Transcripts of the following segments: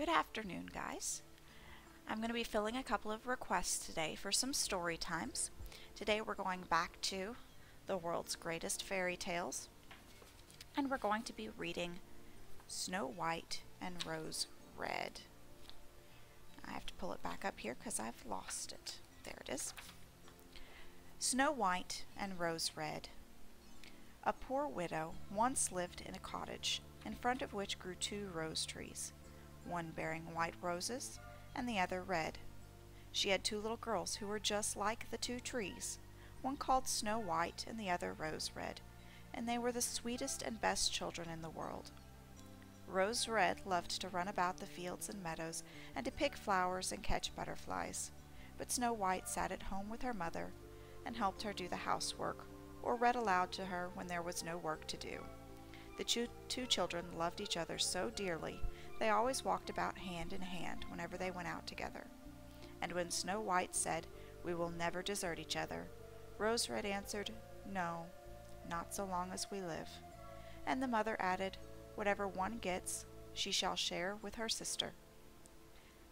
Good afternoon, guys. I'm going to be filling a couple of requests today for some story times. Today we're going back to the world's greatest fairy tales, and we're going to be reading Snow White and Rose Red. I have to pull it back up here because I've lost it. There it is. Snow White and Rose Red. A poor widow once lived in a cottage, in front of which grew two rose trees, one bearing white roses and the other red. She had two little girls who were just like the two trees, one called Snow White and the other Rose Red, and they were the sweetest and best children in the world. Rose Red loved to run about the fields and meadows and to pick flowers and catch butterflies, but Snow White sat at home with her mother and helped her do the housework, or read aloud to her when there was no work to do. The two children loved each other so dearly they always walked about hand in hand whenever they went out together. And when Snow White said, "We will never desert each other," Rose Red answered, "No, not so long as we live." And the mother added, "Whatever one gets, she shall share with her sister."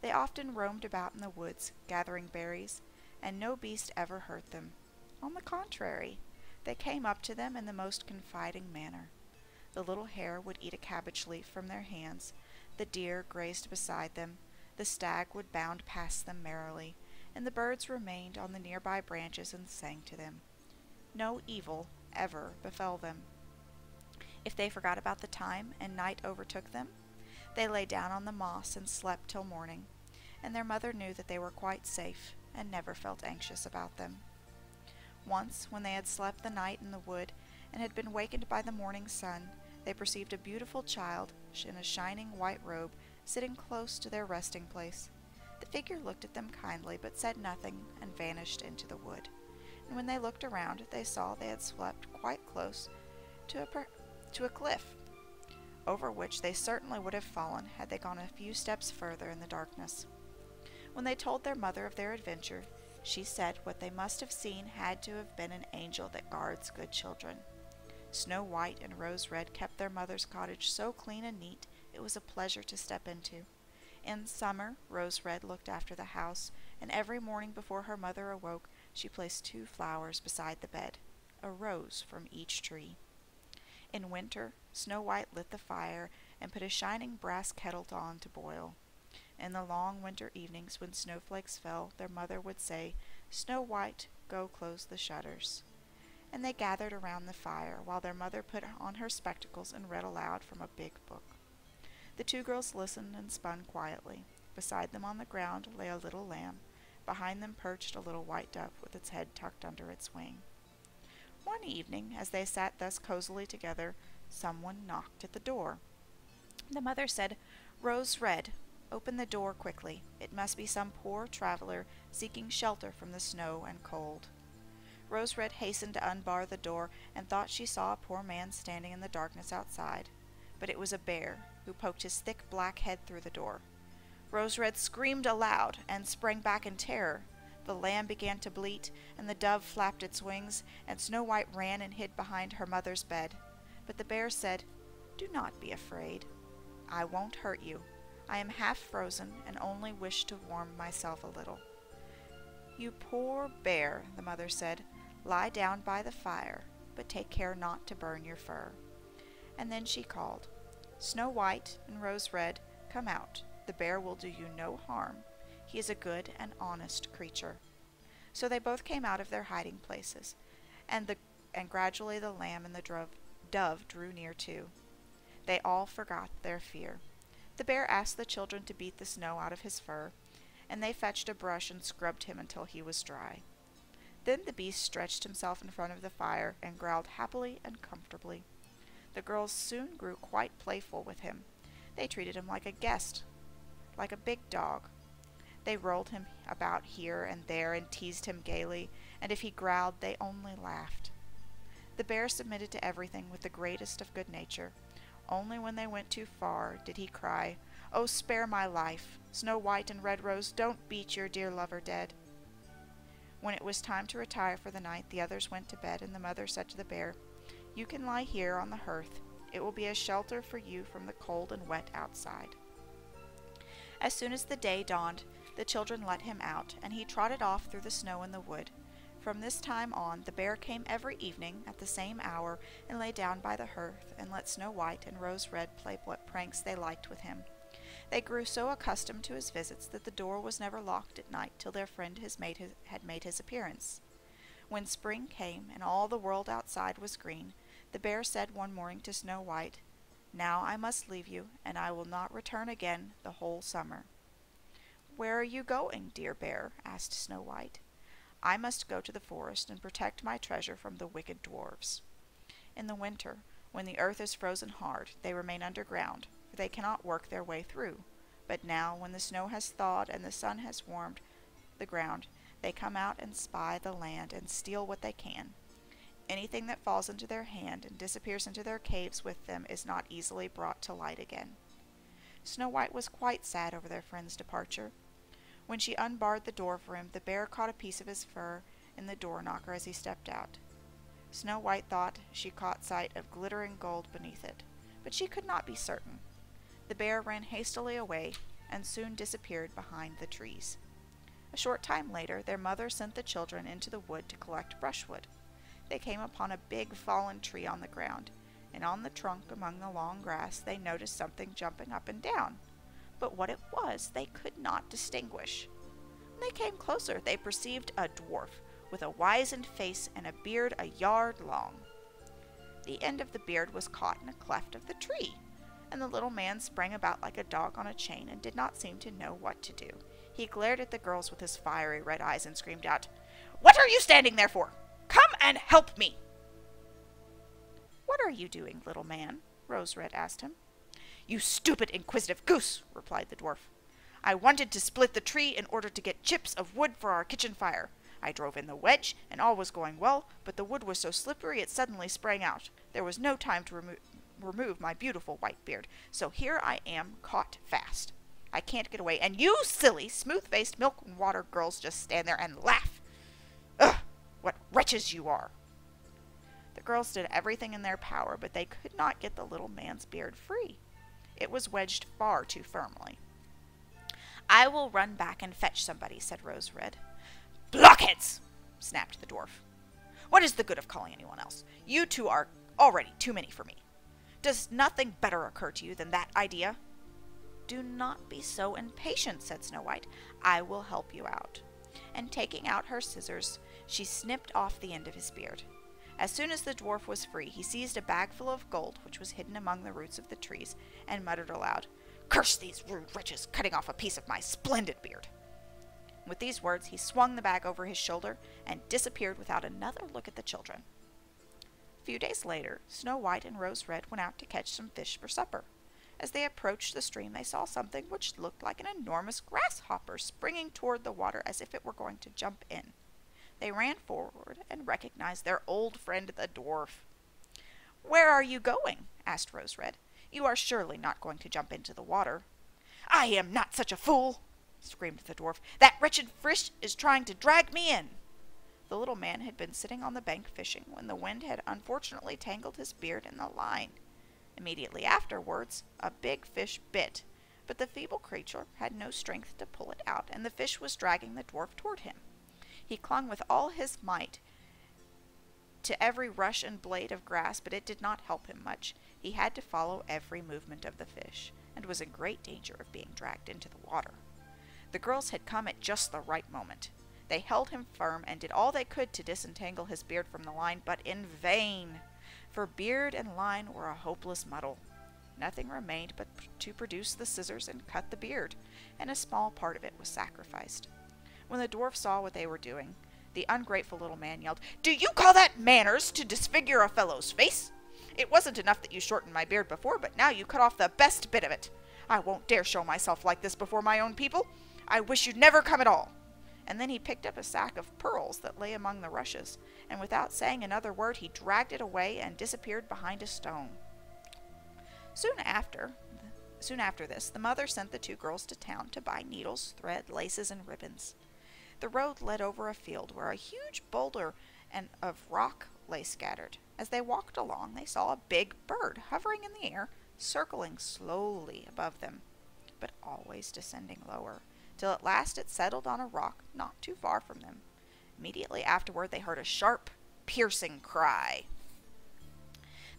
They often roamed about in the woods, gathering berries, and no beast ever hurt them. On the contrary, they came up to them in the most confiding manner. The little hare would eat a cabbage leaf from their hands, the deer grazed beside them, the stag would bound past them merrily, and the birds remained on the nearby branches and sang to them. No evil ever befell them. If they forgot about the time and night overtook them, they lay down on the moss and slept till morning, and their mother knew that they were quite safe and never felt anxious about them. Once, when they had slept the night in the wood and had been wakened by the morning sun, they perceived a beautiful child in a shining white robe sitting close to their resting place. The figure looked at them kindly, but said nothing, and vanished into the wood. And when they looked around, they saw they had slept quite close to a cliff, over which they certainly would have fallen had they gone a few steps further in the darkness. When they told their mother of their adventure, she said what they must have seen had to have been an angel that guards good children. Snow White and Rose Red kept their mother's cottage so clean and neat it was a pleasure to step into. In summer, Rose Red looked after the house, and every morning before her mother awoke, she placed two flowers beside the bed, a rose from each tree. In winter, Snow White lit the fire and put a shining brass kettle on to boil. In the long winter evenings when snowflakes fell, their mother would say, "Snow White, go close the shutters." And they gathered around the fire, while their mother put on her spectacles and read aloud from a big book. The two girls listened and spun quietly. Beside them on the ground lay a little lamb. Behind them perched a little white dove with its head tucked under its wing. One evening, as they sat thus cozily together, someone knocked at the door. The mother said, "Rose Red, open the door quickly. It must be some poor traveler seeking shelter from the snow and cold." Rose Red hastened to unbar the door and thought she saw a poor man standing in the darkness outside. But it was a bear, who poked his thick black head through the door. Rose Red screamed aloud and sprang back in terror. The lamb began to bleat, and the dove flapped its wings, and Snow White ran and hid behind her mother's bed. But the bear said, "Do not be afraid. I won't hurt you. I am half frozen and only wish to warm myself a little." "You poor bear," the mother said, "lie down by the fire, but take care not to burn your fur." And then she called, "Snow White and Rose Red, come out. The bear will do you no harm. He is a good and honest creature." So they both came out of their hiding places, and gradually the lamb and the dove drew near too. They all forgot their fear. The bear asked the children to beat the snow out of his fur, and they fetched a brush and scrubbed him until he was dry. Then the beast stretched himself in front of the fire and growled happily and comfortably. The girls soon grew quite playful with him. They treated him like a guest, like a big dog. They rolled him about here and there and teased him gaily, and if he growled, they only laughed. The bear submitted to everything with the greatest of good nature. Only when they went too far did he cry, "Oh, spare my life! Snow White and Red Rose, don't beat your dear lover dead." When it was time to retire for the night, the others went to bed, and the mother said to the bear, "You can lie here on the hearth. It will be a shelter for you from the cold and wet outside." As soon as the day dawned, the children let him out, and he trotted off through the snow in the wood. From this time on, the bear came every evening at the same hour and lay down by the hearth and let Snow White and Rose Red play what pranks they liked with him. They grew so accustomed to his visits that the door was never locked at night till their friend had made his appearance. When spring came and all the world outside was green, the bear said one morning to Snow White, "Now I must leave you, and I will not return again the whole summer." "Where are you going, dear bear?" asked Snow White. "I must go to the forest and protect my treasure from the wicked dwarfs. In the winter, when the earth is frozen hard, they remain underground, for they cannot work their way through. But now, when the snow has thawed and the sun has warmed the ground, they come out and spy the land and steal what they can. Anything that falls into their hand and disappears into their caves with them is not easily brought to light again." Snow White was quite sad over their friend's departure. When she unbarred the door for him, the bear caught a piece of his fur in the door knocker as he stepped out. Snow White thought she caught sight of glittering gold beneath it, but she could not be certain. The bear ran hastily away and soon disappeared behind the trees. A short time later, their mother sent the children into the wood to collect brushwood. They came upon a big fallen tree on the ground, and on the trunk among the long grass they noticed something jumping up and down. But what it was they could not distinguish. When they came closer, they perceived a dwarf with a wizened face and a beard a yard long. The end of the beard was caught in a cleft of the tree, and the little man sprang about like a dog on a chain and did not seem to know what to do. He glared at the girls with his fiery red eyes and screamed out, "What are you standing there for? Come and help me!" "What are you doing, little man?" Rose Red asked him. "You stupid, inquisitive goose," replied the dwarf. "I wanted to split the tree in order to get chips of wood for our kitchen fire. I drove in the wedge, and all was going well, but the wood was so slippery it suddenly sprang out. There was no time to remove my beautiful white beard, so here I am caught fast. I can't get away, and you silly, smooth-faced milk and water girls just stand there and laugh. Ugh, what wretches you are!" The girls did everything in their power, but they could not get the little man's beard free. It was wedged far too firmly. "I will run back and fetch somebody," said Rose Red. "Blockheads!" snapped the dwarf. "What is the good of calling anyone else? You two are already too many for me. Does nothing better occur to you than that idea?" "Do not be so impatient," said Snow White. "I will help you out." And taking out her scissors, she snipped off the end of his beard. As soon as the dwarf was free, he seized a bag full of gold, which was hidden among the roots of the trees, and muttered aloud, "Curse these rude wretches, cutting off a piece of my splendid beard." With these words, he swung the bag over his shoulder and disappeared without another look at the children. A few days later, Snow White and Rose Red went out to catch some fish for supper. As they approached the stream, they saw something which looked like an enormous grasshopper springing toward the water as if it were going to jump in. They ran forward and recognized their old friend the dwarf. "Where are you going?" asked Rose Red. "You are surely not going to jump into the water." "I am not such a fool!" screamed the dwarf. "That wretched fish is trying to drag me in." The little man had been sitting on the bank fishing when the wind had unfortunately tangled his beard in the line. Immediately afterwards, a big fish bit, but the feeble creature had no strength to pull it out, and the fish was dragging the dwarf toward him. He clung with all his might to every rush and blade of grass, but it did not help him much. He had to follow every movement of the fish, and was in great danger of being dragged into the water. The girls had come at just the right moment. They held him firm and did all they could to disentangle his beard from the line, but in vain, for beard and line were a hopeless muddle. Nothing remained but to produce the scissors and cut the beard, and a small part of it was sacrificed. When the dwarf saw what they were doing, the ungrateful little man yelled, "Do you call that manners, to disfigure a fellow's face? It wasn't enough that you shortened my beard before, but now you cut off the best bit of it. I won't dare show myself like this before my own people. I wish you'd never come at all." And then he picked up a sack of pearls that lay among the rushes, and without saying another word he dragged it away and disappeared behind a stone. Soon after this, the mother sent the two girls to town to buy needles, thread, laces, and ribbons. The road led over a field where a huge boulder of rock lay scattered. As they walked along, they saw a big bird hovering in the air, circling slowly above them. but always descending lower, till at last it settled on a rock not too far from them. Immediately afterward they heard a sharp, piercing cry.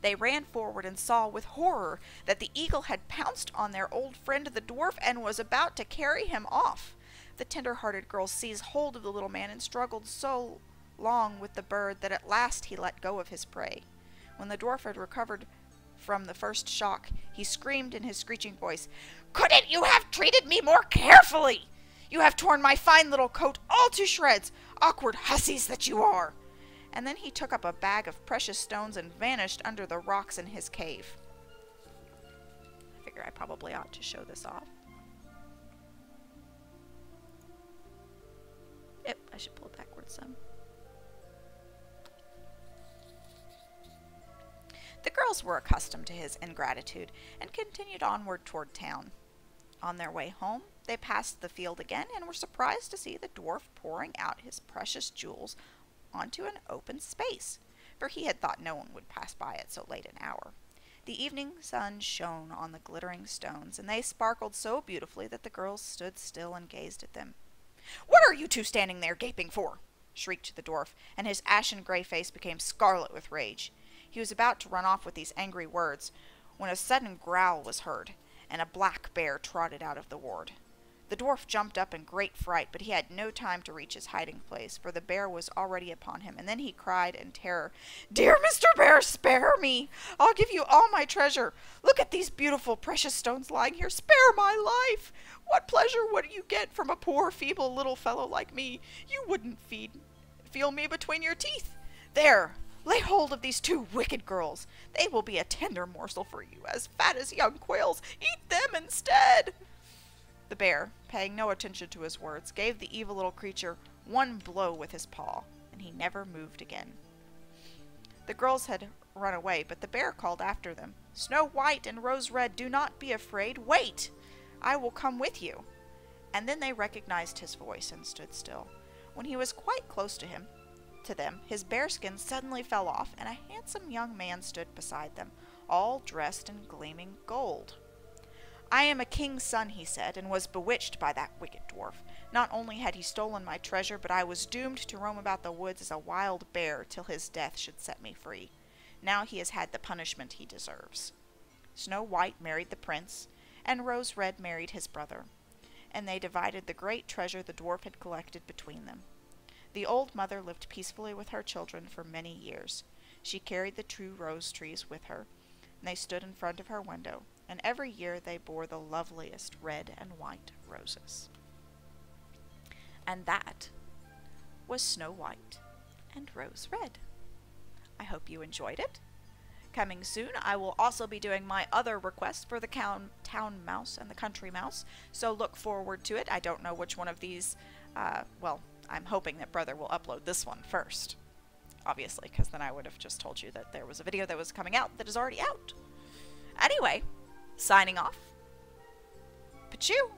They ran forward and saw with horror that the eagle had pounced on their old friend the dwarf and was about to carry him off. The tender-hearted girl seized hold of the little man and struggled so long with the bird that at last he let go of his prey. When the dwarf had recovered from the first shock, he screamed in his screeching voice, "Couldn't you have treated me more carefully? You have torn my fine little coat all to shreds, awkward hussies that you are!" And then he took up a bag of precious stones and vanished under the rocks in his cave. I figure I probably ought to show this off. Yep, I should pull it backwards some. The girls were accustomed to his ingratitude and continued onward toward town. On their way home, they passed the field again and were surprised to see the dwarf pouring out his precious jewels onto an open space, for he had thought no one would pass by at so late an hour. The evening sun shone on the glittering stones, and they sparkled so beautifully that the girls stood still and gazed at them. "What are you two standing there gaping for?" shrieked the dwarf, and his ashen gray face became scarlet with rage. He was about to run off with these angry words when a sudden growl was heard, and a black bear trotted out of the wood. The dwarf jumped up in great fright, but he had no time to reach his hiding place, for the bear was already upon him, and then he cried in terror, "Dear Mr. Bear, spare me! I'll give you all my treasure. Look at these beautiful precious stones lying here. Spare my life! What pleasure would you get from a poor, feeble little fellow like me? You wouldn't feel me between your teeth. There! Lay hold of these two wicked girls. They will be a tender morsel for you, as fat as young quails. Eat them instead!" The bear, paying no attention to his words, gave the evil little creature one blow with his paw, and he never moved again. The girls had run away, but the bear called after them, "Snow White and Rose Red, do not be afraid. Wait! I will come with you." And then they recognized his voice and stood still. When he was quite close to them, his bearskin suddenly fell off, and a handsome young man stood beside them, all dressed in gleaming gold. "I am a king's son," he said, "and was bewitched by that wicked dwarf. Not only had he stolen my treasure, but I was doomed to roam about the woods as a wild bear till his death should set me free. Now he has had the punishment he deserves." Snow White married the prince, and Rose Red married his brother, and they divided the great treasure the dwarf had collected between them. The old mother lived peacefully with her children for many years. She carried the 2 rose trees with her, and they stood in front of her window, and every year they bore the loveliest red and white roses. And that was Snow White and Rose Red. I hope you enjoyed it. Coming soon, I will also be doing my other request for the town mouse and the country mouse, so look forward to it. I don't know which one of these, well, I'm hoping that Brother will upload this one first, obviously, because then I would have just told you that there was a video that was coming out that is already out. Anyway, signing off. Pachoo!